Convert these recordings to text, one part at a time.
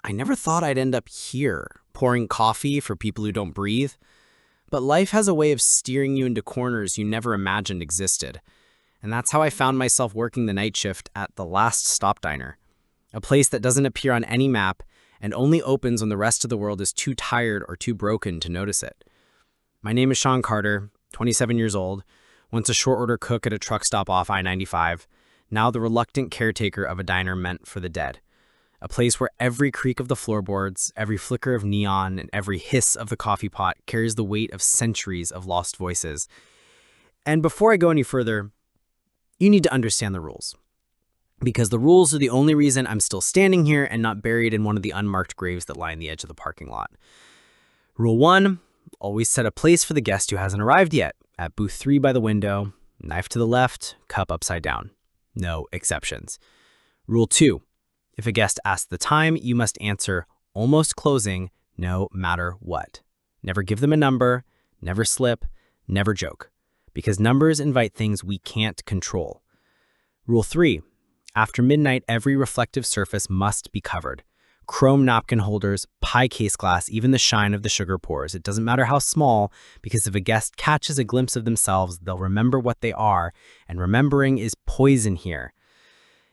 I never thought I'd end up here, pouring coffee for people who don't breathe. But life has a way of steering you into corners you never imagined existed. And that's how I found myself working the night shift at the Last Stop Diner, a place that doesn't appear on any map and only opens when the rest of the world is too tired or too broken to notice it. My name is Shawn Carter, 27 years old, once a short order cook at a truck stop off I-95, now the reluctant caretaker of a diner meant for the dead. A place where every creak of the floorboards, every flicker of neon, and every hiss of the coffee pot carries the weight of centuries of lost voices. And before I go any further, you need to understand the rules. Because the rules are the only reason I'm still standing here and not buried in one of the unmarked graves that line the edge of the parking lot. Rule 1, always set a place for the guest who hasn't arrived yet. At booth 3 by the window, knife to the left, cup upside down. No exceptions. Rule 2, if a guest asks the time, you must answer almost closing no matter what. Never give them a number, never slip, never joke. Because numbers invite things we can't control. Rule 3, after midnight, every reflective surface must be covered. Chrome napkin holders, pie case glass, even the shine of the sugar pours. It doesn't matter how small, because if a guest catches a glimpse of themselves, they'll remember what they are, and remembering is poison here.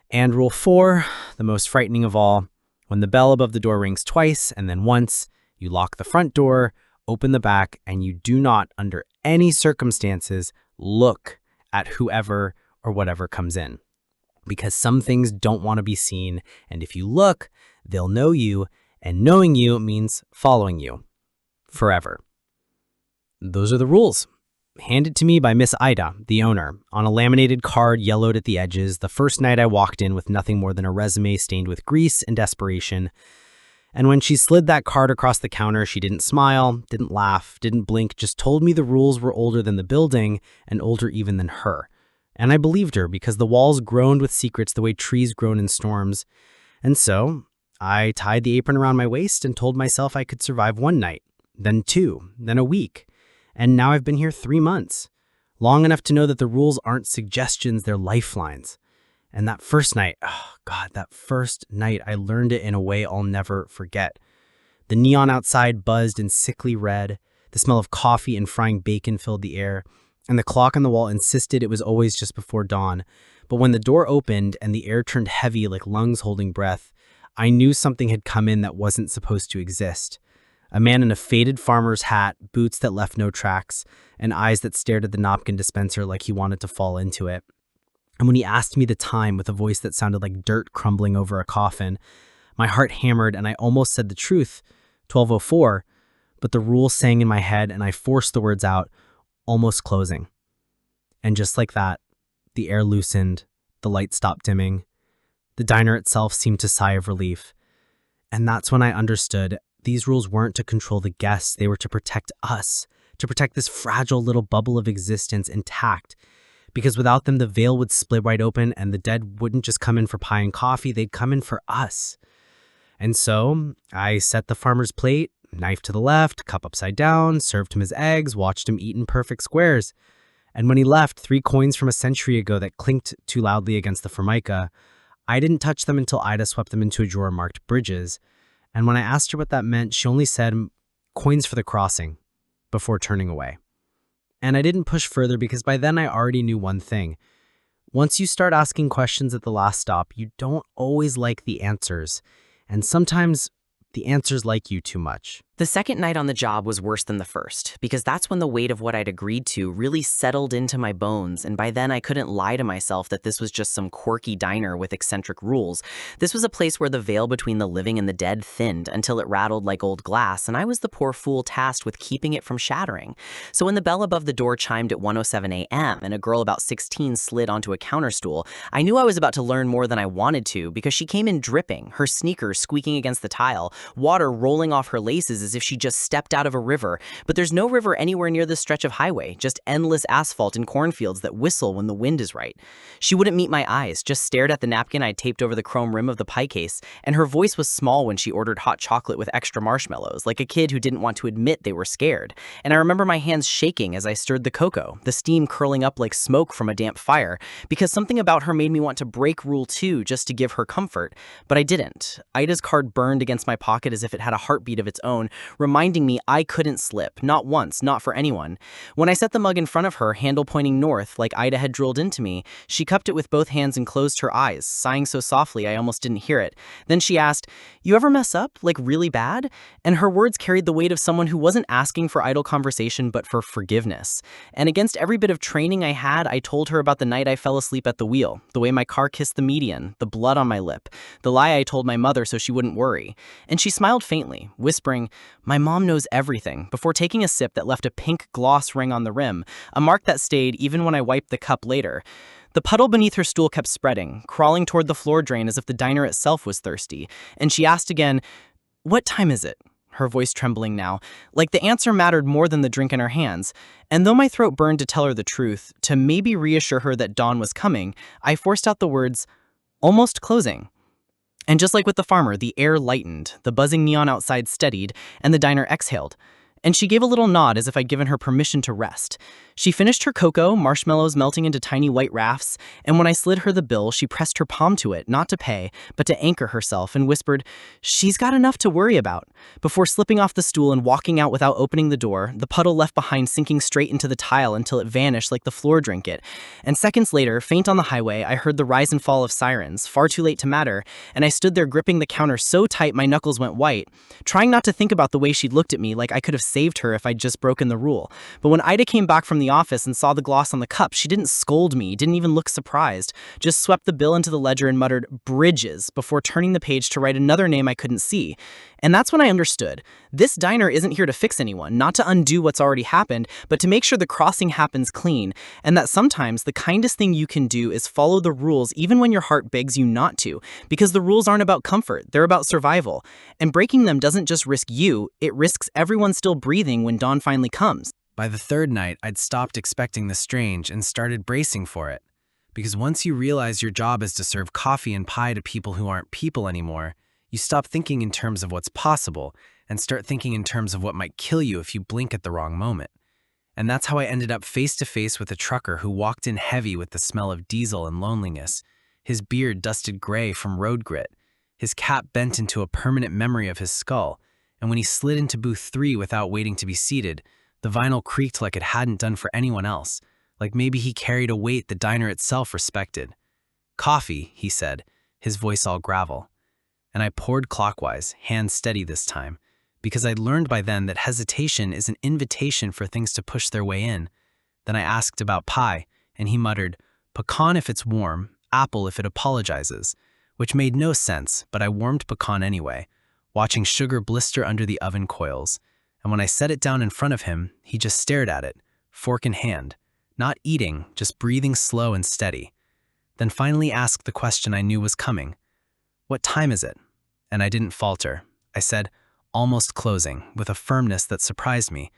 And rule 4, the most frightening of all, when the bell above the door rings twice and then once, you lock the front door, open the back, and you do not, under any circumstances, look at whoever or whatever comes in. Because some things don't want to be seen, and if you look, they'll know you, and knowing you means following you. Forever. Those are the rules. Handed to me by Miss Ida, the owner, on a laminated card yellowed at the edges, the first night I walked in with nothing more than a resume stained with grease and desperation. And when she slid that card across the counter, she didn't smile, didn't laugh, didn't blink, just told me the rules were older than the building and older even than her. And I believed her because the walls groaned with secrets the way trees groan in storms. And so I tied the apron around my waist and told myself I could survive one night, then 2, then a week. And now I've been here 3 months, long enough to know that the rules aren't suggestions, they're lifelines. And that first night, oh God, that first night, I learned it in a way I'll never forget. The neon outside buzzed in sickly red, the smell of coffee and frying bacon filled the air, and the clock on the wall insisted it was always just before dawn. But when the door opened and the air turned heavy like lungs holding breath, I knew something had come in that wasn't supposed to exist. A man in a faded farmer's hat, boots that left no tracks, and eyes that stared at the napkin dispenser like he wanted to fall into it. And when he asked me the time with a voice that sounded like dirt crumbling over a coffin, my heart hammered and I almost said the truth, 12:04, but the rule sang in my head and I forced the words out, almost closing. And just like that, the air loosened, the light stopped dimming. The diner itself seemed to sigh of relief. And that's when I understood these rules weren't to control the guests, they were to protect us, to protect this fragile little bubble of existence intact. Because without them, the veil would split wide open and the dead wouldn't just come in for pie and coffee, they'd come in for us. And so I set the farmer's plate, knife to the left, cup upside down, served him his eggs, watched him eat in perfect squares. And when he left 3 coins from a century ago that clinked too loudly against the formica, I didn't touch them until Ida swept them into a drawer marked bridges. And when I asked her what that meant, she only said, coins for the crossing, before turning away. And I didn't push further because by then I already knew one thing. Once you start asking questions at the last stop, you don't always like the answers. And sometimes the answers like you too much. The second night on the job was worse than the first, because that's when the weight of what I'd agreed to really settled into my bones, and by then I couldn't lie to myself that this was just some quirky diner with eccentric rules. This was a place where the veil between the living and the dead thinned until it rattled like old glass, and I was the poor fool tasked with keeping it from shattering. So when the bell above the door chimed at 1:07 a.m. and a girl about 16 slid onto a counter stool, I knew I was about to learn more than I wanted to, because she came in dripping, her sneakers squeaking against the tile, water rolling off her laces as if she just stepped out of a river, but there's no river anywhere near this stretch of highway, just endless asphalt and cornfields that whistle when the wind is right. She wouldn't meet my eyes, just stared at the napkin I'd taped over the chrome rim of the pie case, and her voice was small when she ordered hot chocolate with extra marshmallows, like a kid who didn't want to admit they were scared. And I remember my hands shaking as I stirred the cocoa, the steam curling up like smoke from a damp fire, because something about her made me want to break rule 2 just to give her comfort. But I didn't. Ida's card burned against my pocket as if it had a heartbeat of its own, reminding me I couldn't slip, not once, not for anyone. When I set the mug in front of her, handle pointing north, like Ida had drilled into me, she cupped it with both hands and closed her eyes, sighing so softly I almost didn't hear it. Then she asked, "You ever mess up, like really bad?" And her words carried the weight of someone who wasn't asking for idle conversation but for forgiveness. And against every bit of training I had, I told her about the night I fell asleep at the wheel, the way my car kissed the median, the blood on my lip, the lie I told my mother so she wouldn't worry. And she smiled faintly, whispering, "My mom knows everything," before taking a sip that left a pink gloss ring on the rim, a mark that stayed even when I wiped the cup later. The puddle beneath her stool kept spreading, crawling toward the floor drain as if the diner itself was thirsty, and she asked again, "What time is it?" Her voice trembling now, like the answer mattered more than the drink in her hands. And though my throat burned to tell her the truth, to maybe reassure her that dawn was coming, I forced out the words, "Almost closing." And just like with the farmer, the air lightened, the buzzing neon outside steadied, and the diner exhaled. And she gave a little nod as if I'd given her permission to rest. She finished her cocoa, marshmallows melting into tiny white rafts, and when I slid her the bill, she pressed her palm to it, not to pay, but to anchor herself, and whispered, "She's got enough to worry about," before slipping off the stool and walking out without opening the door, the puddle left behind sinking straight into the tile until it vanished like the floor drank it. And seconds later, faint on the highway, I heard the rise and fall of sirens, far too late to matter, and I stood there gripping the counter so tight my knuckles went white, trying not to think about the way she'd looked at me like I could have saved her if I'd just broken the rule. But when Ida came back from the office and saw the gloss on the cup, she didn't scold me, didn't even look surprised, just swept the bill into the ledger and muttered, "Bridges," before turning the page to write another name I couldn't see. And that's when I understood. This diner isn't here to fix anyone, not to undo what's already happened, but to make sure the crossing happens clean, and that sometimes the kindest thing you can do is follow the rules even when your heart begs you not to, because the rules aren't about comfort, they're about survival. And breaking them doesn't just risk you, it risks everyone still breathing when dawn finally comes. By the third night, I'd stopped expecting the strange and started bracing for it. Because once you realize your job is to serve coffee and pie to people who aren't people anymore, you stop thinking in terms of what's possible and start thinking in terms of what might kill you if you blink at the wrong moment. And that's how I ended up face to face with a trucker who walked in heavy with the smell of diesel and loneliness, his beard dusted gray from road grit, his cap bent into a permanent memory of his skull, and when he slid into booth 3 without waiting to be seated, the vinyl creaked like it hadn't done for anyone else, like maybe he carried a weight the diner itself respected. "Coffee," he said, his voice all gravel. And I poured clockwise, hands steady this time, because I'd learned by then that hesitation is an invitation for things to push their way in. Then I asked about pie, and he muttered, "Pecan if it's warm, apple if it apologizes," which made no sense, but I warmed pecan anyway, watching sugar blister under the oven coils. And when I set it down in front of him, he just stared at it, fork in hand, not eating, just breathing slow and steady. Then finally asked the question I knew was coming. "What time is it?" And I didn't falter. I said, "Almost closing," with a firmness that surprised me.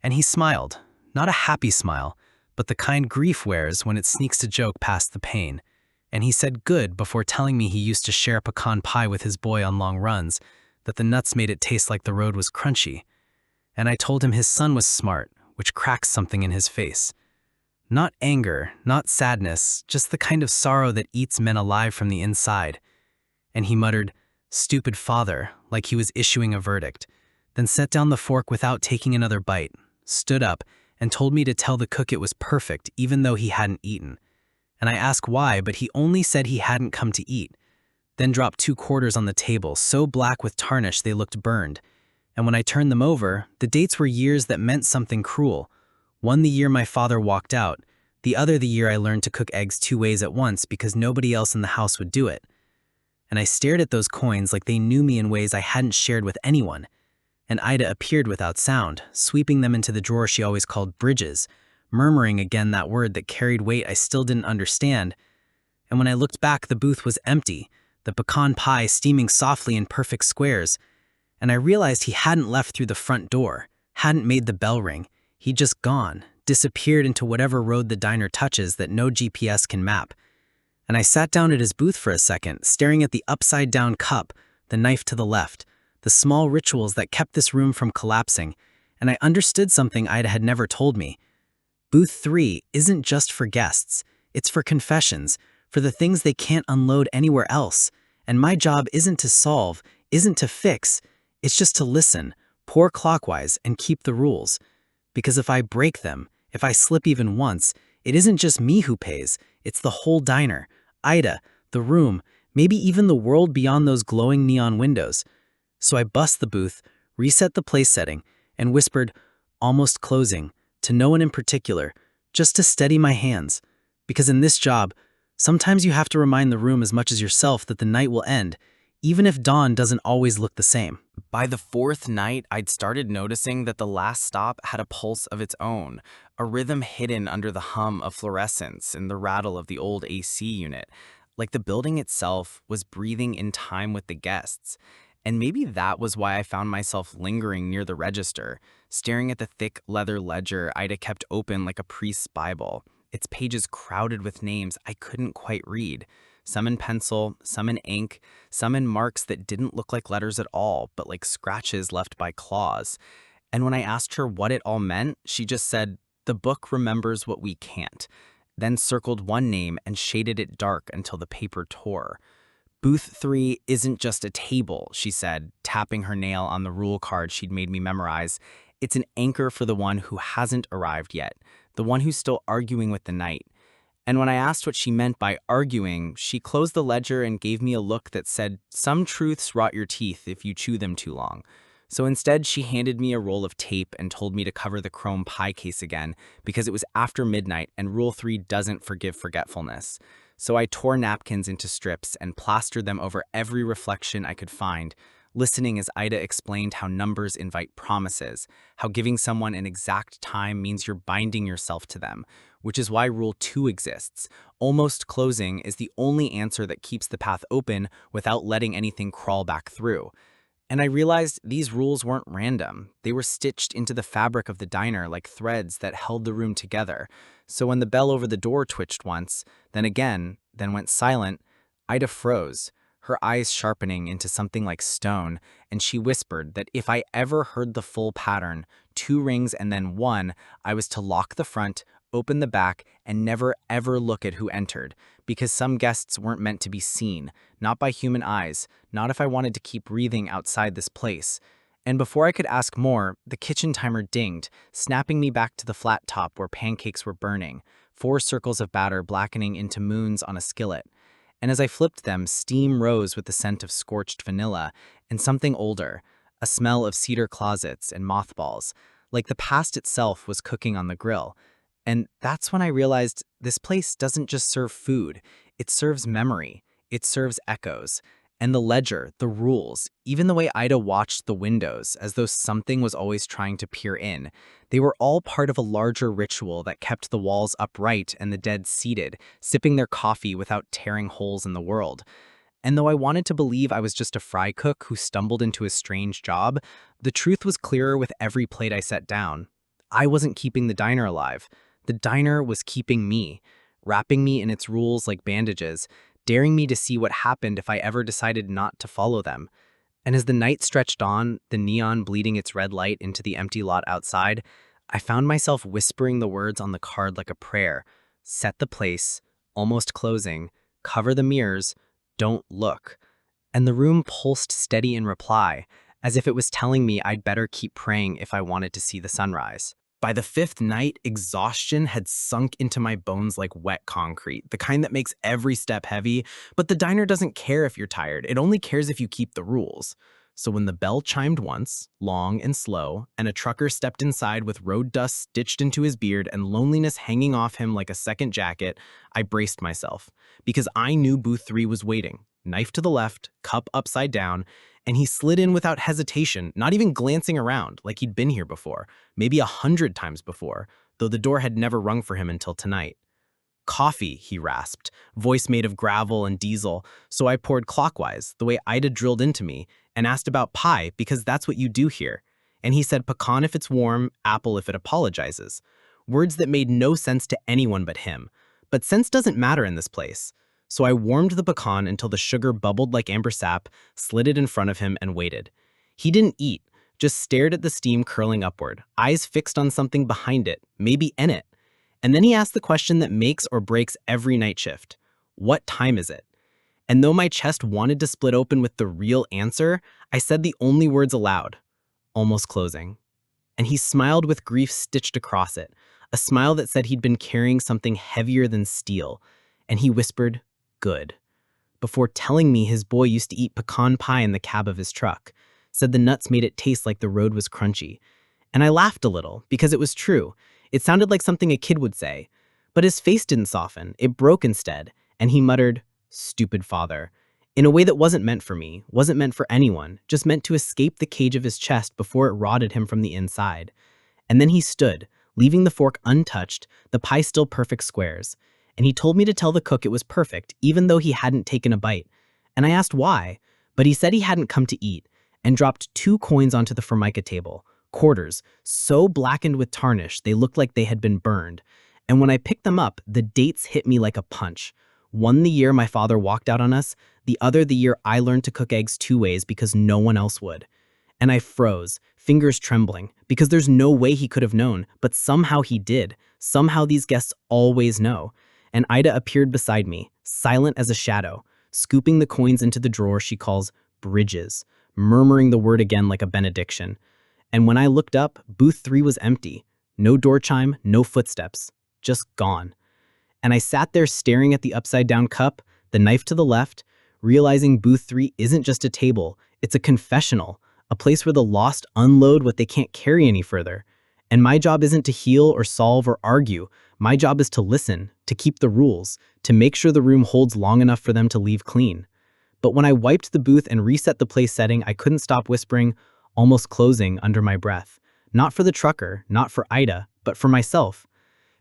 And he smiled, not a happy smile, but the kind grief wears when it sneaks a joke past the pain. And he said good before telling me he used to share pecan pie with his boy on long runs, that the nuts made it taste like the road was crunchy. And I told him his son was smart, which cracks something in his face. Not anger, not sadness, just the kind of sorrow that eats men alive from the inside. And he muttered, "Stupid father," like he was issuing a verdict, then set down the fork without taking another bite, stood up, and told me to tell the cook it was perfect even though he hadn't eaten. And I asked why, but he only said he hadn't come to eat, then dropped 2 quarters on the table, so black with tarnish they looked burned. And when I turned them over, the dates were years that meant something cruel. One the year my father walked out, the other the year I learned to cook eggs 2 ways at once because nobody else in the house would do it. And I stared at those coins like they knew me in ways I hadn't shared with anyone. And Ida appeared without sound, sweeping them into the drawer she always called bridges, murmuring again that word that carried weight I still didn't understand. And when I looked back, the booth was empty, the pecan pie steaming softly in perfect squares. and I realized he hadn't left through the front door, hadn't made the bell ring. He'd just gone, disappeared into whatever road the diner touches that no GPS can map. And I sat down at his booth for a second, staring at the upside-down cup, the knife to the left, the small rituals that kept this room from collapsing, and I understood something Ida had never told me. Booth 3 isn't just for guests, it's for confessions, for the things they can't unload anywhere else. And my job isn't to solve, isn't to fix, it's just to listen, pour clockwise, and keep the rules. Because if I break them, if I slip even once, it isn't just me who pays, it's the whole diner, Ida, the room, maybe even the world beyond those glowing neon windows. So I bust the booth, reset the place setting, and whispered, almost closing, to no one in particular, just to steady my hands. Because in this job, sometimes you have to remind the room as much as yourself that the night will end, even if dawn doesn't always look the same. By the fourth night, I'd started noticing that the last stop had a pulse of its own, a rhythm hidden under the hum of fluorescence and the rattle of the old AC unit, like the building itself was breathing in time with the guests. And maybe that was why I found myself lingering near the register, staring at the thick leather ledger Ida kept open like a priest's Bible, its pages crowded with names I couldn't quite read. Some in pencil, some in ink, some in marks that didn't look like letters at all, but like scratches left by claws. And when I asked her what it all meant, she just said, "The book remembers what we can't," then circled one name and shaded it dark until the paper tore. Booth 3 isn't just a table, she said, tapping her nail on the rule card she'd made me memorize. It's an anchor for the one who hasn't arrived yet, the one who's still arguing with the night. And when I asked what she meant by arguing, she closed the ledger and gave me a look that said, "Some truths rot your teeth if you chew them too long." So instead, she handed me a roll of tape and told me to cover the chrome pie case again because it was after midnight and Rule 3 doesn't forgive forgetfulness. So I tore napkins into strips and plastered them over every reflection I could find, listening as Ida explained how numbers invite promises, how giving someone an exact time means you're binding yourself to them, which is why Rule 2 exists. Almost closing is the only answer that keeps the path open without letting anything crawl back through. And I realized these rules weren't random. They were stitched into the fabric of the diner like threads that held the room together. So when the bell over the door twitched once, then again, then went silent, Ida froze, her eyes sharpening into something like stone, and she whispered that if I ever heard the full pattern, 2 rings and then 1, I was to lock the front, open the back, and never ever look at who entered, because some guests weren't meant to be seen, not by human eyes, not if I wanted to keep breathing outside this place. And before I could ask more, the kitchen timer dinged, snapping me back to the flat top where pancakes were burning, 4 circles of batter blackening into moons on a skillet. And as I flipped them, steam rose with the scent of scorched vanilla and something older, a smell of cedar closets and mothballs, like the past itself was cooking on the grill. And that's when I realized this place doesn't just serve food, it serves memory, it serves echoes. And the ledger, the rules, even the way Ida watched the windows, as though something was always trying to peer in, they were all part of a larger ritual that kept the walls upright and the dead seated, sipping their coffee without tearing holes in the world. And though I wanted to believe I was just a fry cook who stumbled into a strange job, the truth was clearer with every plate I set down. I wasn't keeping the diner alive. The diner was keeping me, wrapping me in its rules like bandages, daring me to see what happened if I ever decided not to follow them. And as the night stretched on, the neon bleeding its red light into the empty lot outside, I found myself whispering the words on the card like a prayer. Set the place, almost closing, cover the mirrors, don't look. And the room pulsed steady in reply, as if it was telling me I'd better keep praying if I wanted to see the sunrise. By the 5th night, exhaustion had sunk into my bones like wet concrete, the kind that makes every step heavy, but the diner doesn't care if you're tired, it only cares if you keep the rules. So when the bell chimed once, long and slow, and a trucker stepped inside with road dust stitched into his beard and loneliness hanging off him like a second jacket, I braced myself, because I knew Booth 3 was waiting, knife to the left, cup upside down, and he slid in without hesitation, not even glancing around like he'd been here before, maybe 100 times before, though the door had never rung for him until tonight. Coffee, he rasped, voice made of gravel and diesel, so I poured clockwise, the way Ida drilled into me, and asked about pie because that's what you do here. And he said pecan if it's warm, apple if it apologizes. Words that made no sense to anyone but him. But sense doesn't matter in this place. So I warmed the pecan until the sugar bubbled like amber sap, slid it in front of him, and waited. He didn't eat, just stared at the steam curling upward, eyes fixed on something behind it, maybe in it. And then he asked the question that makes or breaks every night shift. What time is it? And though my chest wanted to split open with the real answer, I said the only words aloud. Almost closing. And he smiled with grief stitched across it, a smile that said he'd been carrying something heavier than steel. And he whispered, good. Before telling me his boy used to eat pecan pie in the cab of his truck, said the nuts made it taste like the road was crunchy. And I laughed a little, because it was true. It sounded like something a kid would say. But his face didn't soften, it broke instead, and he muttered, stupid father, in a way that wasn't meant for me, wasn't meant for anyone, just meant to escape the cage of his chest before it rotted him from the inside. And then he stood, leaving the fork untouched, the pie still perfect squares. And he told me to tell the cook it was perfect, even though he hadn't taken a bite. And I asked why, but he said he hadn't come to eat, and dropped 2 coins onto the formica table, quarters, so blackened with tarnish they looked like they had been burned. And when I picked them up, the dates hit me like a punch. One the year my father walked out on us, the other the year I learned to cook eggs 2 ways because no one else would. And I froze, fingers trembling, because there's no way he could have known, but somehow he did. Somehow these guests always know. And Ida appeared beside me, silent as a shadow, scooping the coins into the drawer she calls bridges, murmuring the word again like a benediction. And when I looked up, booth 3 was empty. No door chime, no footsteps, just gone. And I sat there staring at the upside-down cup, the knife to the left, realizing booth 3 isn't just a table, it's a confessional, a place where the lost unload what they can't carry any further. And my job isn't to heal or solve or argue. My job is to listen, to keep the rules, to make sure the room holds long enough for them to leave clean. But when I wiped the booth and reset the place setting, I couldn't stop whispering, almost closing, under my breath. Not for the trucker, not for Ida, but for myself.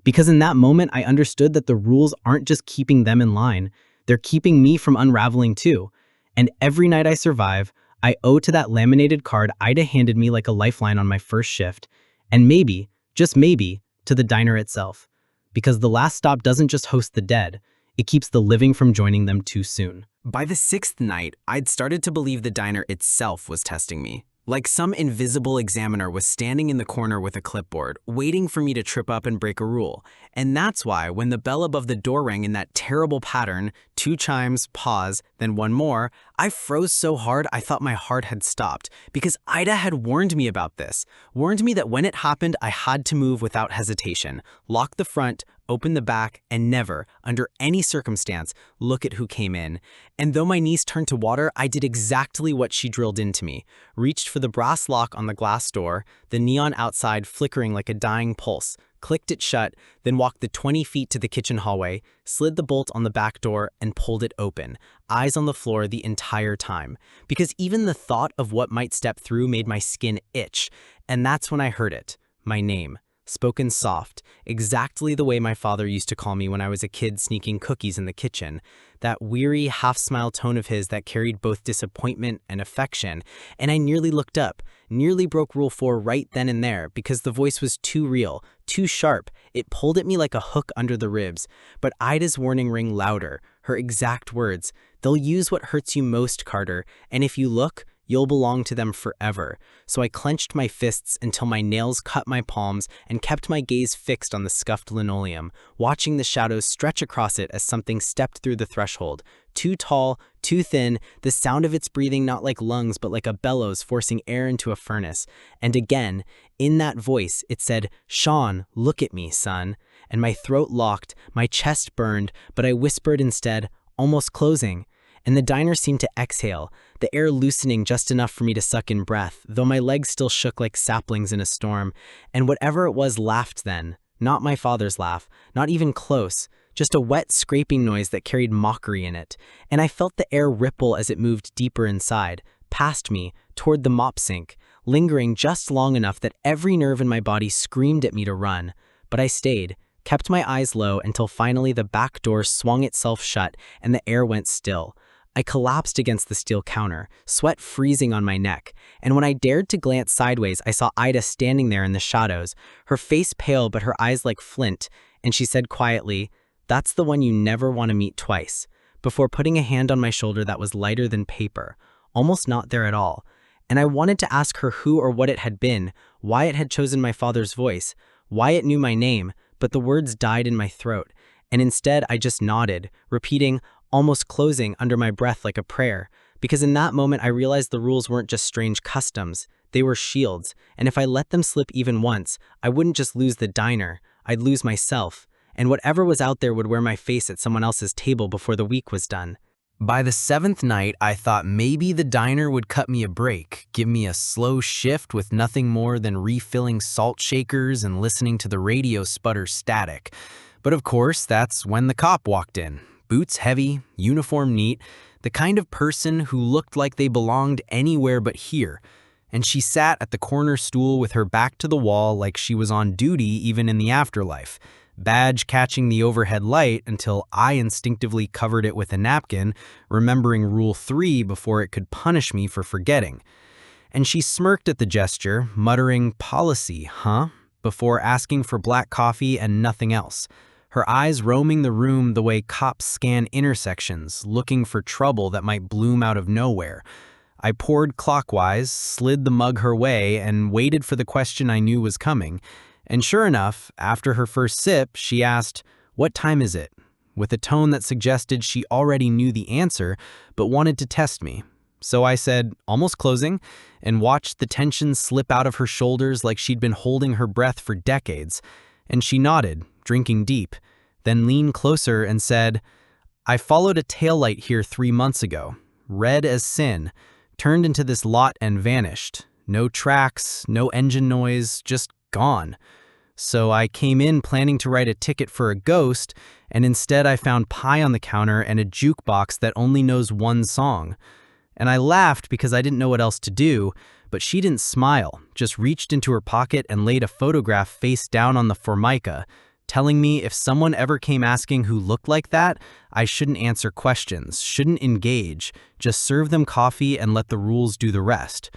Because in that moment, I understood that the rules aren't just keeping them in line, they're keeping me from unraveling too. And every night I survive, I owe to that laminated card Ida handed me like a lifeline on my first shift, and maybe, just maybe, to the diner itself. Because the last stop doesn't just host the dead, it keeps the living from joining them too soon. By the 6th night, I'd started to believe the diner itself was testing me. Like some invisible examiner was standing in the corner with a clipboard, waiting for me to trip up and break a rule. And that's why, when the bell above the door rang in that terrible pattern, 2 chimes, pause, then 1 more, I froze so hard I thought my heart had stopped, because Ida had warned me about this, warned me that when it happened, I had to move without hesitation, lock the front, open the back, and never, under any circumstance, look at who came in. And though my knees turned to water, I did exactly what she drilled into me, reached for the brass lock on the glass door, the neon outside flickering like a dying pulse, clicked it shut, then walked the 20 feet to the kitchen hallway, slid the bolt on the back door, and pulled it open, eyes on the floor the entire time. Because even the thought of what might step through made my skin itch. And that's when I heard it, my name. Spoken soft, exactly the way my father used to call me when I was a kid sneaking cookies in the kitchen. That weary, half-smile tone of his that carried both disappointment and affection. And I nearly looked up, nearly broke Rule 4 right then and there because the voice was too real, too sharp. It pulled at me like a hook under the ribs. But Ida's warning rang louder, her exact words. They'll use what hurts you most, Carter, and if you look, you'll belong to them forever. So I clenched my fists until my nails cut my palms and kept my gaze fixed on the scuffed linoleum, watching the shadows stretch across it as something stepped through the threshold. Too tall, too thin, the sound of its breathing not like lungs but like a bellows forcing air into a furnace. And again, in that voice, it said, "Shawn, look at me, son." And my throat locked, my chest burned, but I whispered instead, "Almost closing." And the diner seemed to exhale, the air loosening just enough for me to suck in breath, though my legs still shook like saplings in a storm. And whatever it was laughed then. Not my father's laugh, not even close, just a wet scraping noise that carried mockery in it. And I felt the air ripple as it moved deeper inside, past me, toward the mop sink, lingering just long enough that every nerve in my body screamed at me to run. But I stayed, kept my eyes low until finally the back door swung itself shut and the air went still. I collapsed against the steel counter, sweat freezing on my neck, and when I dared to glance sideways, I saw Ida standing there in the shadows, her face pale but her eyes like flint, and she said quietly, "That's the one you never want to meet twice," before putting a hand on my shoulder that was lighter than paper, almost not there at all. And I wanted to ask her who or what it had been, why it had chosen my father's voice, why it knew my name, but the words died in my throat, and instead I just nodded, repeating, almost closing under my breath like a prayer, because in that moment I realized the rules weren't just strange customs, they were shields, and if I let them slip even once, I wouldn't just lose the diner, I'd lose myself, and whatever was out there would wear my face at someone else's table before the week was done. By the 7th night, I thought maybe the diner would cut me a break, give me a slow shift with nothing more than refilling salt shakers and listening to the radio sputter static. But of course, that's when the cop walked in. Boots heavy, uniform neat, the kind of person who looked like they belonged anywhere but here. And she sat at the corner stool with her back to the wall like she was on duty even in the afterlife, badge catching the overhead light until I instinctively covered it with a napkin, remembering Rule 3 before it could punish me for forgetting. And she smirked at the gesture, muttering, "Policy, huh?" before asking for black coffee and nothing else. Her eyes roaming the room the way cops scan intersections, looking for trouble that might bloom out of nowhere. I poured clockwise, slid the mug her way, and waited for the question I knew was coming. And sure enough, after her first sip, she asked, "What time is it?" with a tone that suggested she already knew the answer, but wanted to test me. So I said, "Almost closing," and watched the tension slip out of her shoulders like she'd been holding her breath for decades. And she nodded, drinking deep, then leaned closer and said, "I followed a taillight here 3 months ago, red as sin, turned into this lot and vanished. No tracks, no engine noise, just gone. So I came in planning to write a ticket for a ghost, and instead I found pie on the counter and a jukebox that only knows one song." And I laughed because I didn't know what else to do, but she didn't smile, just reached into her pocket and laid a photograph face down on the formica, telling me if someone ever came asking who looked like that, I shouldn't answer questions, shouldn't engage, just serve them coffee and let the rules do the rest.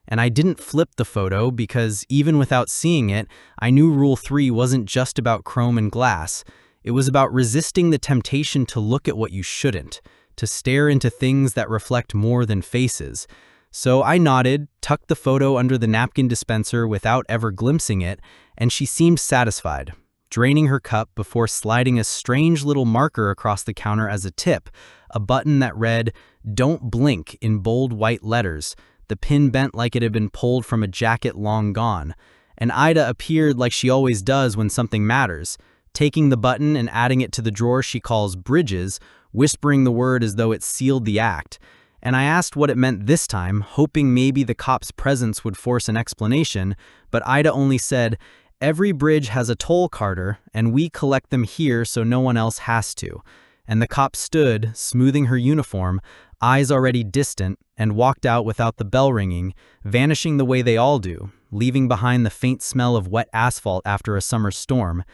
And I didn't flip the photo because even without seeing it, I knew Rule 3 wasn't just about chrome and glass. It was about resisting the temptation to look at what you shouldn't, to stare into things that reflect more than faces. So I nodded, tucked the photo under the napkin dispenser without ever glimpsing it, and she seemed satisfied, draining her cup before sliding a strange little marker across the counter as a tip, a button that read, "Don't blink" in bold white letters, the pin bent like it had been pulled from a jacket long gone. And Ida appeared like she always does when something matters, taking the button and adding it to the drawer she calls bridges, whispering the word as though it sealed the act. And I asked what it meant this time, hoping maybe the cop's presence would force an explanation, but Ida only said, "Every bridge has a toll, Carter, and we collect them here so no one else has to." And the cop stood, smoothing her uniform, eyes already distant, and walked out without the bell ringing, vanishing the way they all do, leaving behind the faint smell of wet asphalt after a summer storm.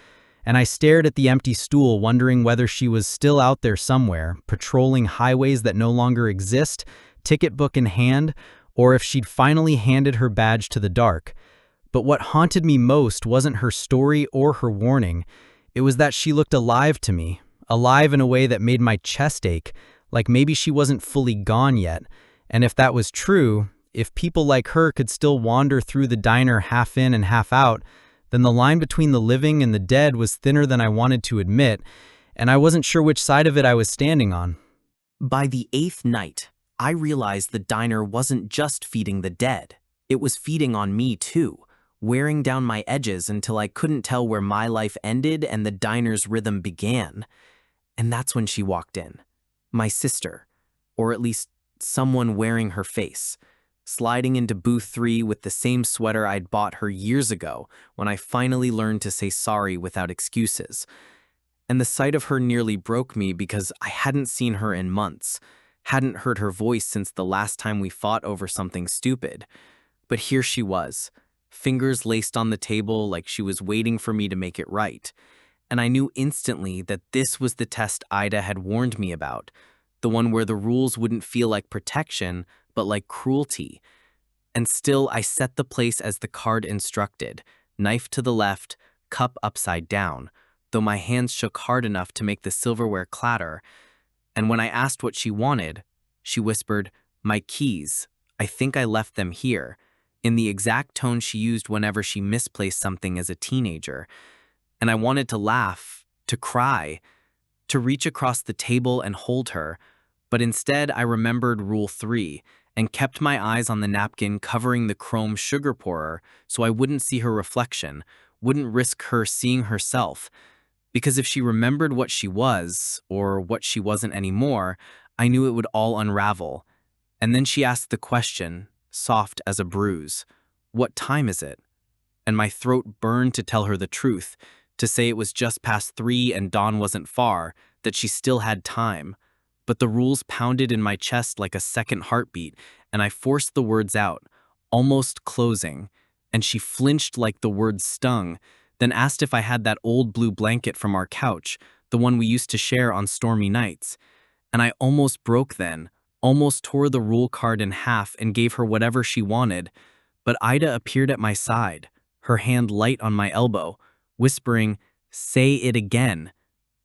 And I stared at the empty stool, wondering whether she was still out there somewhere, patrolling highways that no longer exist, ticket book in hand, or if she'd finally handed her badge to the dark. But what haunted me most wasn't her story or her warning. It was that she looked alive to me, alive in a way that made my chest ache, like maybe she wasn't fully gone yet. And if that was true, if people like her could still wander through the diner half in and half out, then the line between the living and the dead was thinner than I wanted to admit, and I wasn't sure which side of it I was standing on. By the 8th night, I realized the diner wasn't just feeding the dead. It was feeding on me too, wearing down my edges until I couldn't tell where my life ended and the diner's rhythm began. And that's when she walked in. My sister, or at least someone wearing her face, sliding into booth 3 with the same sweater I'd bought her years ago when I finally learned to say sorry without excuses. And the sight of her nearly broke me because I hadn't seen her in months, hadn't heard her voice since the last time we fought over something stupid. But here she was, fingers laced on the table like she was waiting for me to make it right. And I knew instantly that this was the test Ida had warned me about, the one where the rules wouldn't feel like protection, but like cruelty. And still, I set the place as the card instructed, knife to the left, cup upside down, though my hands shook hard enough to make the silverware clatter. And when I asked what she wanted, she whispered, "My keys. I think I left them here," in the exact tone she used whenever she misplaced something as a teenager. And I wanted to laugh, to cry, to reach across the table and hold her, but instead I remembered Rule 3 and kept my eyes on the napkin covering the chrome sugar pourer so I wouldn't see her reflection, wouldn't risk her seeing herself. Because if she remembered what she was, or what she wasn't anymore, I knew it would all unravel. And then she asked the question, soft as a bruise, "What time is it?" And my throat burned to tell her the truth, to say it was just past 3 and dawn wasn't far, that she still had time. But the rules pounded in my chest like a second heartbeat, and I forced the words out, almost closing, and she flinched like the words stung, then asked if I had that old blue blanket from our couch, the one we used to share on stormy nights. And I almost broke then, almost tore the rule card in half and gave her whatever she wanted, but Ida appeared at my side, her hand light on my elbow, whispering, "Say it again."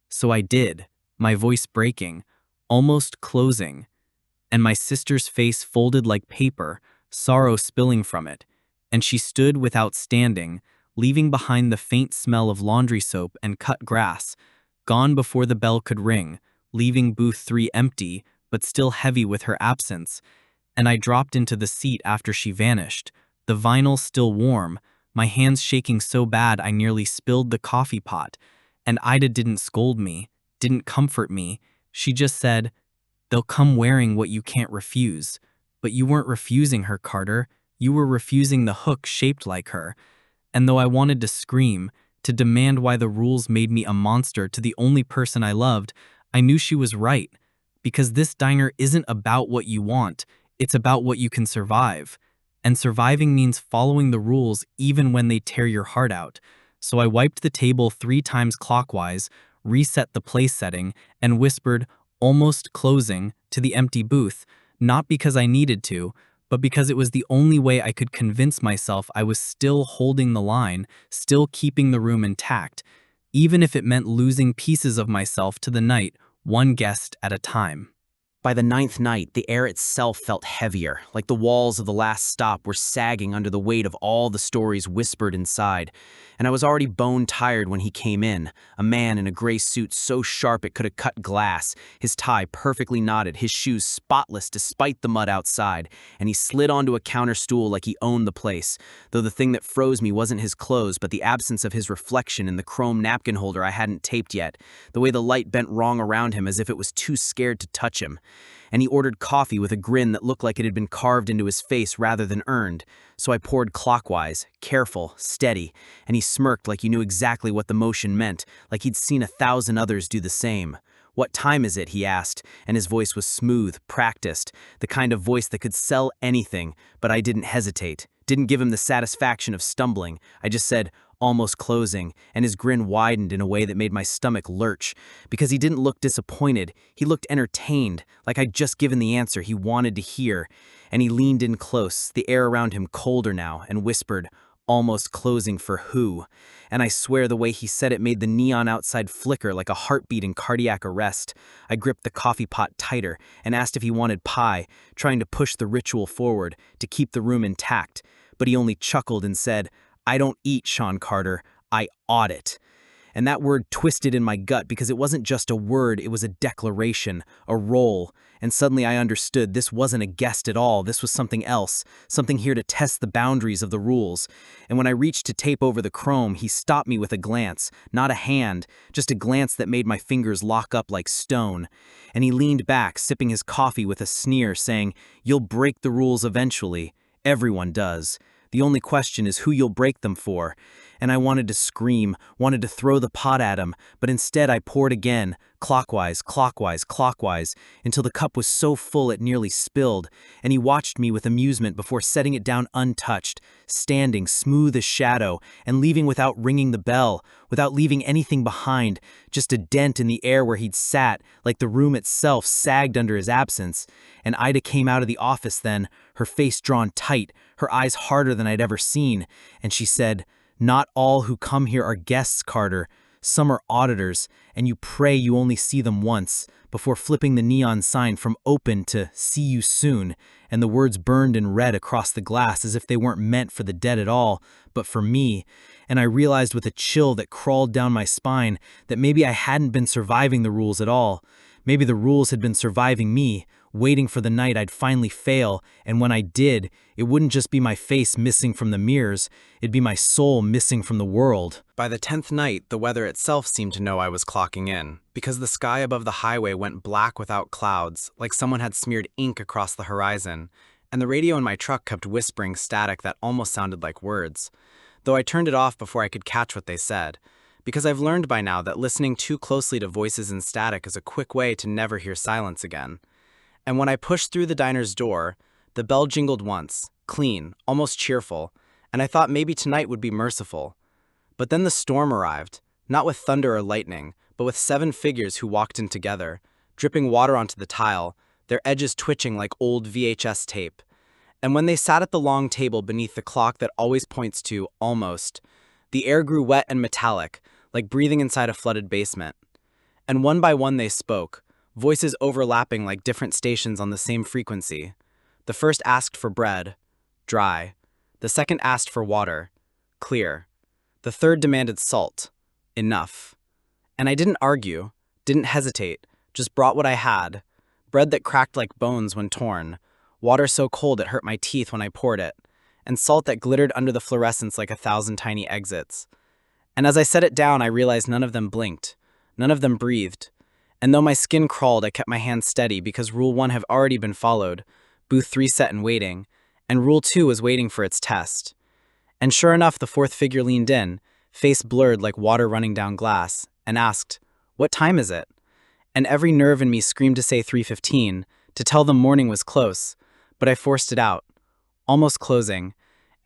So I did, my voice breaking, almost closing, and my sister's face folded like paper, sorrow spilling from it, and she stood without standing, leaving behind the faint smell of laundry soap and cut grass, gone before the bell could ring, leaving booth 3 empty, but still heavy with her absence. And I dropped into the seat after she vanished, the vinyl still warm, my hands shaking so bad I nearly spilled the coffee pot. And Ida didn't scold me, didn't comfort me. She just said, "They'll come wearing what you can't refuse." But you weren't refusing her, Carter. You were refusing the hook shaped like her. And though I wanted to scream, to demand why the rules made me a monster to the only person I loved, I knew she was right. Because this diner isn't about what you want, it's about what you can survive. And surviving means following the rules even when they tear your heart out. So I wiped the table 3 times clockwise, reset the place setting, and whispered, almost closing, to the empty booth, not because I needed to, but because it was the only way I could convince myself I was still holding the line, still keeping the room intact, even if it meant losing pieces of myself to the night, one guest at a time. By the 9th night, the air itself felt heavier, like the walls of the last stop were sagging under the weight of all the stories whispered inside. And I was already bone-tired when he came in, a man in a gray suit so sharp it could have cut glass, his tie perfectly knotted, his shoes spotless despite the mud outside, and he slid onto a counter stool like he owned the place, though the thing that froze me wasn't his clothes but the absence of his reflection in the chrome napkin holder I hadn't taped yet, the way the light bent wrong around him as if it was too scared to touch him. And he ordered coffee with a grin that looked like it had been carved into his face rather than earned. So I poured clockwise, careful, steady, and he smirked like he knew exactly what the motion meant, like he'd seen 1,000 others do the same. "What time is it?" he asked, and his voice was smooth, practiced, the kind of voice that could sell anything, but I didn't hesitate, didn't give him the satisfaction of stumbling. I just said, "Almost closing," and his grin widened in a way that made my stomach lurch, because he didn't look disappointed, he looked entertained, like I'd just given the answer he wanted to hear, and he leaned in close, the air around him colder now, and whispered, "Almost closing for who?" And I swear the way he said it made the neon outside flicker like a heartbeat in cardiac arrest. I gripped the coffee pot tighter and asked if he wanted pie, trying to push the ritual forward, to keep the room intact, but he only chuckled and said, "I don't eat, Shawn Carter, I audit." And that word twisted in my gut because it wasn't just a word, it was a declaration, a role. And suddenly I understood this wasn't a guest at all, this was something else, something here to test the boundaries of the rules. And when I reached to tape over the chrome, he stopped me with a glance, not a hand, just a glance that made my fingers lock up like stone. And he leaned back, sipping his coffee with a sneer, saying, "You'll break the rules eventually. Everyone does. The only question is who you'll break them for." and I wanted to scream, wanted to throw the pot at him, but instead I poured again, clockwise, clockwise, clockwise, until the cup was so full it nearly spilled, and he watched me with amusement before setting it down untouched, standing smooth as shadow, and leaving without ringing the bell, without leaving anything behind, just a dent in the air where he'd sat, like the room itself sagged under his absence. And Ida came out of the office then, her face drawn tight, her eyes harder than I'd ever seen, and she said, "Not all who come here are guests, Carter. Some are auditors, and you pray you only see them once, before flipping the neon sign from open to see you soon," and the words burned in red across the glass as if they weren't meant for the dead at all, but for me. And I realized with a chill that crawled down my spine that maybe I hadn't been surviving the rules at all. Maybe the rules had been surviving me, waiting for the night I'd finally fail, and when I did, it wouldn't just be my face missing from the mirrors, it'd be my soul missing from the world. By the 10th night, the weather itself seemed to know I was clocking in, because the sky above the highway went black without clouds, like someone had smeared ink across the horizon, and the radio in my truck kept whispering static that almost sounded like words, though I turned it off before I could catch what they said, because I've learned by now that listening too closely to voices and static is a quick way to never hear silence again. And when I pushed through the diner's door, the bell jingled once, clean, almost cheerful, and I thought maybe tonight would be merciful. But then the storm arrived, not with thunder or lightning, but with 7 figures who walked in together, dripping water onto the tile, their edges twitching like old VHS tape. And when they sat at the long table beneath the clock that always points to almost, the air grew wet and metallic, like breathing inside a flooded basement. And one by one they spoke, voices overlapping like different stations on the same frequency. The first asked for bread, dry. The second asked for water, clear. The third demanded salt, enough. And I didn't argue, didn't hesitate, just brought what I had. Bread that cracked like bones when torn, water so cold it hurt my teeth when I poured it, and salt that glittered under the fluorescence like 1,000 tiny exits. And as I set it down, I realized none of them blinked, none of them breathed. And though my skin crawled, I kept my hands steady because Rule 1 had already been followed, Booth 3 set and waiting, and Rule 2 was waiting for its test. And sure enough, the fourth figure leaned in, face blurred like water running down glass, and asked, "What time is it?" And every nerve in me screamed to say 3:15, to tell them morning was close, but I forced it out, almost closing,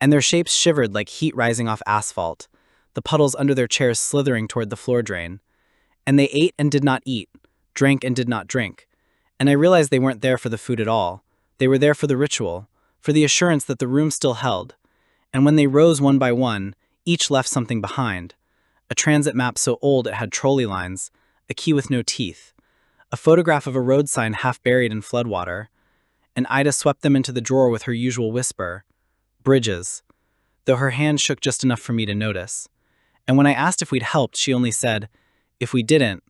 and their shapes shivered like heat rising off asphalt, the puddles under their chairs slithering toward the floor drain. And they ate and did not eat, drank and did not drink, and I realized they weren't there for the food at all. They were there for the ritual, for the assurance that the room still held. And when they rose one by one, each left something behind. A transit map so old it had trolley lines, a key with no teeth, a photograph of a road sign half buried in floodwater. And Ida swept them into the drawer with her usual whisper, "Bridges," though her hand shook just enough for me to notice. And when I asked if we'd helped, she only said, "If we didn't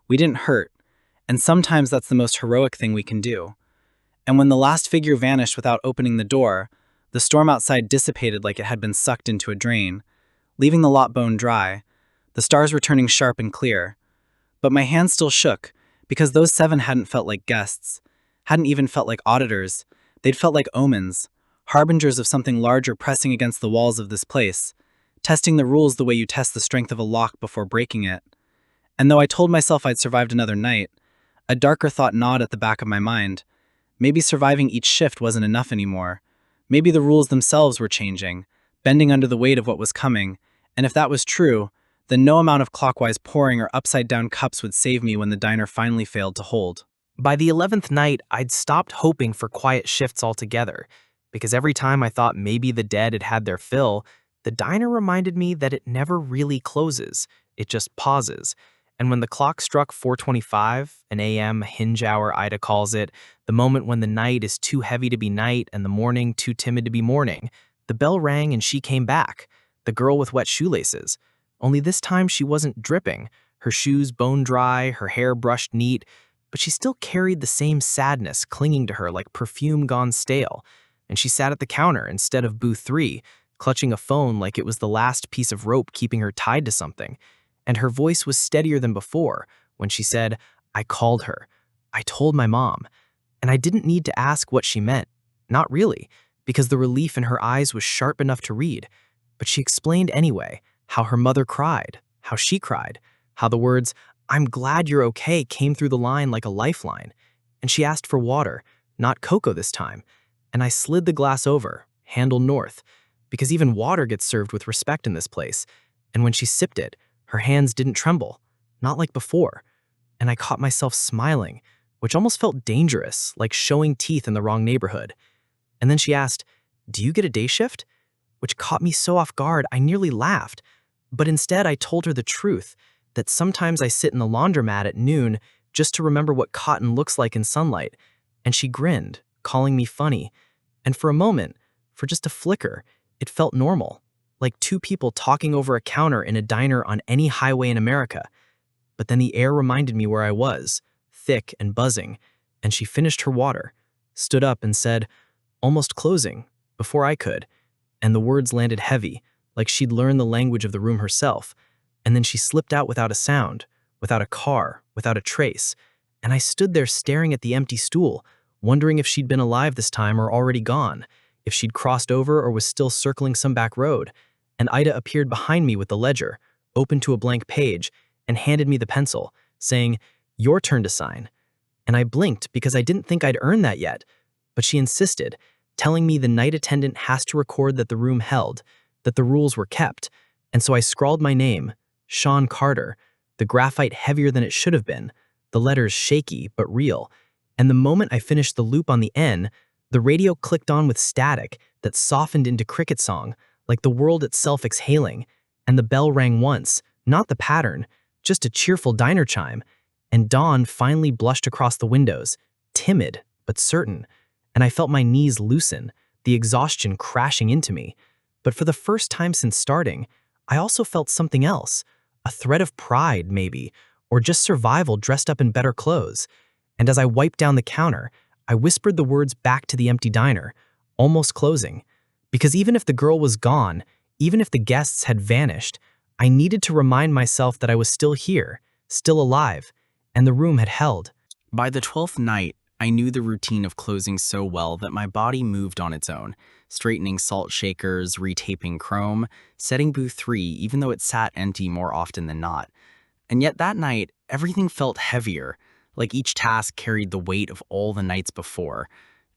hurt, and sometimes that's the most heroic thing we can do." And when the last figure vanished without opening the door, the storm outside dissipated like it had been sucked into a drain, leaving the lot bone dry, the stars returning sharp and clear. But my hand still shook, because those 7 hadn't felt like guests, hadn't even felt like auditors. They'd felt like omens, harbingers of something larger pressing against the walls of this place, testing the rules the way you test the strength of a lock before breaking it. And though I told myself I'd survived another night, a darker thought gnawed at the back of my mind. Maybe surviving each shift wasn't enough anymore. Maybe the rules themselves were changing, bending under the weight of what was coming, and if that was true, then no amount of clockwise pouring or upside-down cups would save me when the diner finally failed to hold. By the 11th night, I'd stopped hoping for quiet shifts altogether, because every time I thought maybe the dead had had their fill, the diner reminded me that it never really closes, it just pauses. And when the clock struck 4:25, an AM hinge hour Ida calls it, the moment when the night is too heavy to be night and the morning too timid to be morning, the bell rang and she came back, the girl with wet shoelaces. Only this time she wasn't dripping, her shoes bone dry, her hair brushed neat, but she still carried the same sadness clinging to her like perfume gone stale. And she sat at the counter instead of booth 3, clutching a phone like it was the last piece of rope keeping her tied to something. And her voice was steadier than before when she said, "I called her. I told my mom." And I didn't need to ask what she meant. Not really, because the relief in her eyes was sharp enough to read. But she explained anyway, how her mother cried, how she cried, how the words, "I'm glad you're okay," came through the line like a lifeline. And she asked for water, not cocoa this time, and I slid the glass over, handle north, because even water gets served with respect in this place, and when she sipped it, her hands didn't tremble, not like before, and I caught myself smiling, which almost felt dangerous, like showing teeth in the wrong neighborhood. And then she asked, "Do you get a day shift?" Which caught me so off guard I nearly laughed, but instead I told her the truth, that sometimes I sit in the laundromat at noon just to remember what cotton looks like in sunlight, and she grinned, calling me funny, and for a moment, for just a flicker, it felt normal, like two people talking over a counter in a diner on any highway in America. But then the air reminded me where I was, thick and buzzing, and she finished her water, stood up and said, almost closing, before I could, and the words landed heavy, like she'd learned the language of the room herself, and then she slipped out without a sound, without a car, without a trace, and I stood there staring at the empty stool, wondering if she'd been alive this time or already gone, if she'd crossed over or was still circling some back road, and Ida appeared behind me with the ledger, open to a blank page, and handed me the pencil, saying, "Your turn to sign." And I blinked because I didn't think I'd earned that yet, but she insisted, telling me the night attendant has to record that the room held, that the rules were kept, and so I scrawled my name, Shawn Carter, the graphite heavier than it should have been, the letters shaky but real, and the moment I finished the loop on the N, the radio clicked on with static that softened into cricket song, like the world itself exhaling, and the bell rang once, not the pattern, just a cheerful diner chime, and dawn finally blushed across the windows, timid but certain, and I felt my knees loosen, the exhaustion crashing into me. But for the first time since starting, I also felt something else, a thread of pride, maybe, or just survival dressed up in better clothes. And as I wiped down the counter, I whispered the words back to the empty diner, almost closing. Because even if the girl was gone, even if the guests had vanished, I needed to remind myself that I was still here, still alive, and the room had held. By the 12th night, I knew the routine of closing so well that my body moved on its own, straightening salt shakers, retaping chrome, setting booth 3 even though it sat empty more often than not. And yet that night, everything felt heavier, like each task carried the weight of all the nights before.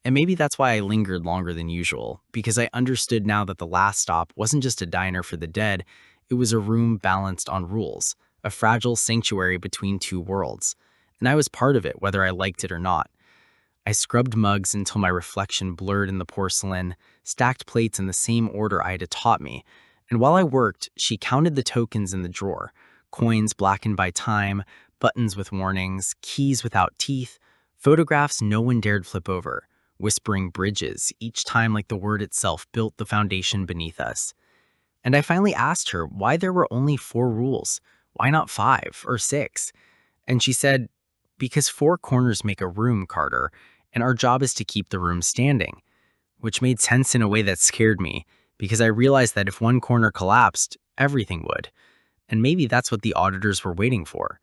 And maybe that's why I lingered longer than usual, because I understood now that the last stop wasn't just a diner for the dead, it was a room balanced on rules, a fragile sanctuary between two worlds. And I was part of it, whether I liked it or not. I scrubbed mugs until my reflection blurred in the porcelain, stacked plates in the same order Ida taught me, and while I worked, she counted the tokens in the drawer, coins blackened by time, buttons with warnings, keys without teeth, photographs no one dared flip over, whispering bridges, each time like the word itself built the foundation beneath us. And I finally asked her why there were only 4 rules, why not 5 or 6? And she said, because 4 corners make a room, Carter, and our job is to keep the room standing. Which made sense in a way that scared me, because I realized that if one corner collapsed, everything would. And maybe that's what the auditors were waiting for.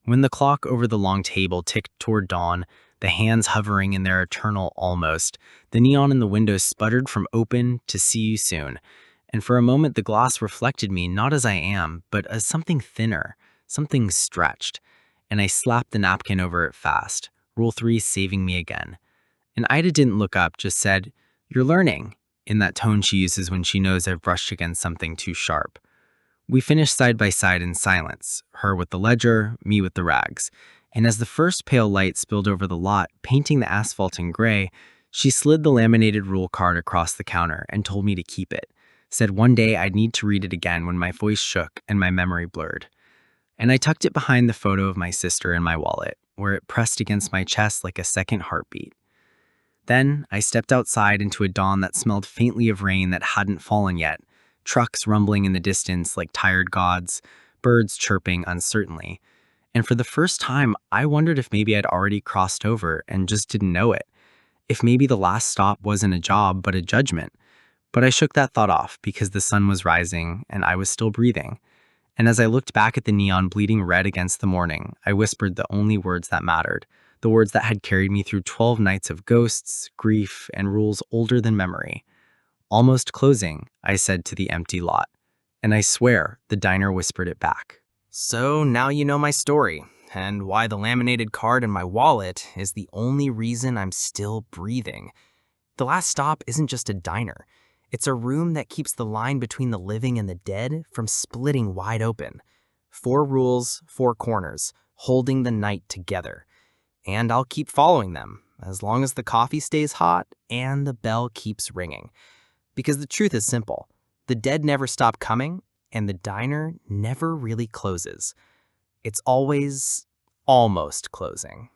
When the clock over the long table ticked toward dawn, the hands hovering in their eternal almost, the neon in the windows sputtered from open to see you soon. And for a moment the glass reflected me not as I am, but as something thinner, something stretched. And I slapped the napkin over it fast, Rule 3 saving me again. And Ida didn't look up, just said, "You're learning," in that tone she uses when she knows I've brushed against something too sharp. We finished side by side in silence, her with the ledger, me with the rags. And as the first pale light spilled over the lot, painting the asphalt in gray, she slid the laminated rule card across the counter and told me to keep it, said one day I'd need to read it again when my voice shook and my memory blurred. And I tucked it behind the photo of my sister in my wallet, where it pressed against my chest like a second heartbeat. Then I stepped outside into a dawn that smelled faintly of rain that hadn't fallen yet, trucks rumbling in the distance like tired gods, birds chirping uncertainly. And for the first time, I wondered if maybe I'd already crossed over and just didn't know it. If maybe the last stop wasn't a job, but a judgment. But I shook that thought off because the sun was rising and I was still breathing. And as I looked back at the neon bleeding red against the morning, I whispered the only words that mattered, the words that had carried me through 12 nights of ghosts, grief, and rules older than memory. Almost closing, I said to the empty lot, And I swear, the diner whispered it back. So now you know my story, and why the laminated card in my wallet is the only reason I'm still breathing. The last stop isn't just a diner. It's a room that keeps the line between the living and the dead from splitting wide open. 4 rules, 4 corners, holding the night together. And I'll keep following them, as long as the coffee stays hot and the bell keeps ringing. Because the truth is simple. The dead never stop coming, and the diner never really closes. It's always almost closing.